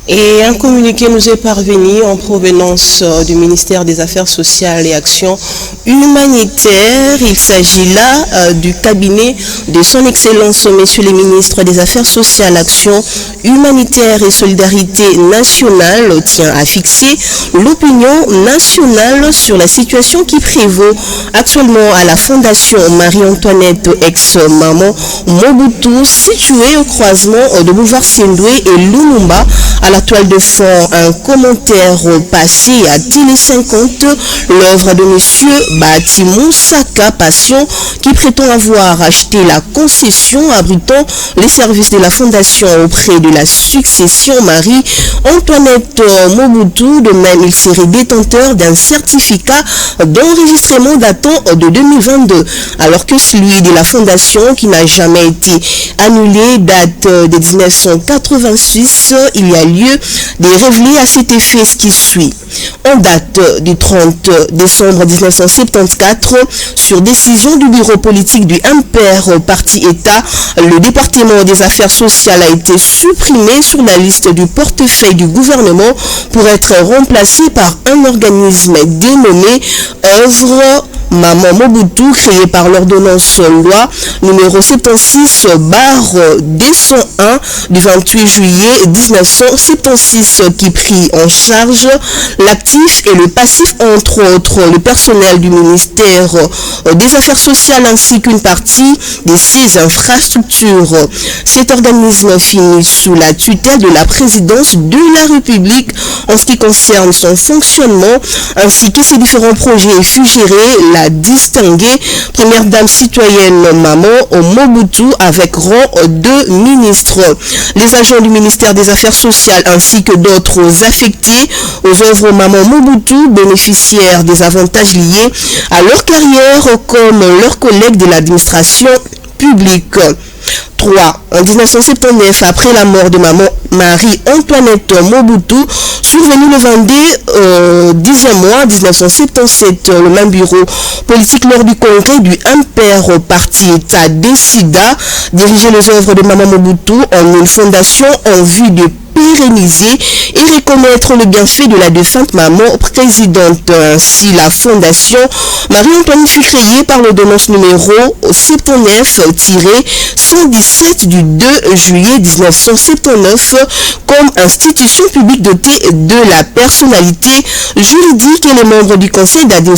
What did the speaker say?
Et un communiqué nous est parvenu en provenance du ministère des Affaires sociales et Actions humanitaires. Il s'agit là du cabinet de son Excellence, Messieurs les ministres des Affaires sociales, Actions humanitaires et solidarité nationale tient à fixer l'opinion nationale sur la situation qui prévaut actuellement à la Fondation Marie-Antoinette ex-maman Mobutu, située au croisement de boulevard Sendwe et Lumumba. À la toile de fond, un commentaire passé à Télé 50, l'œuvre de monsieur Bati Moussaka Passion, qui prétend avoir acheté la concession abritant les services de la fondation auprès de la succession Marie-Antoinette Mobutu. De même, il serait détenteur d'un certificat d'enregistrement datant de 2022, alors que celui de la fondation, qui n'a jamais été annulé, date de 1986. Il y a lieu de révéler à cet effet ce qui suit. En date du 30 décembre 1974, sur décision du bureau politique du MPR Parti État, le département des affaires sociales a été supprimé sur la liste du portefeuille du gouvernement pour être remplacé par un organisme dénommé Œuvre Maman Mobutu, créé par l'ordonnance loi numéro 76/201 du 28 juillet 1976, qui prit en charge l'actif et le passif, entre autres le personnel du ministère des Affaires sociales ainsi qu'une partie de ses infrastructures. Cet organisme finit sous la tutelle de la présidence de la République en ce qui concerne son fonctionnement ainsi que ses différents projets suggérés. La distinguée première dame citoyenne Maman Mobutu avec rang de ministre. Les agents du ministère des Affaires sociales ainsi que d'autres affectés aux œuvres Maman Mobutu bénéficiaires des avantages liés à leur carrière comme leurs collègues de l'administration publique. 3. En 1979, après la mort de Maman Marie-Antoinette Mobutu, survenu le 10e mois 1977, le même bureau politique lors du congrès du MPR Parti État décida diriger les œuvres de Maman Mobutu en une fondation en vue de pérenniser et reconnaître le bienfait de la défunte maman présidente. Ainsi, la fondation Marie-Antoinette fut créée par l'ordonnance numéro 79-117 du 2 juillet 1979 comme institution publique dotée de la personnalité juridique, et les membres du conseil d'administration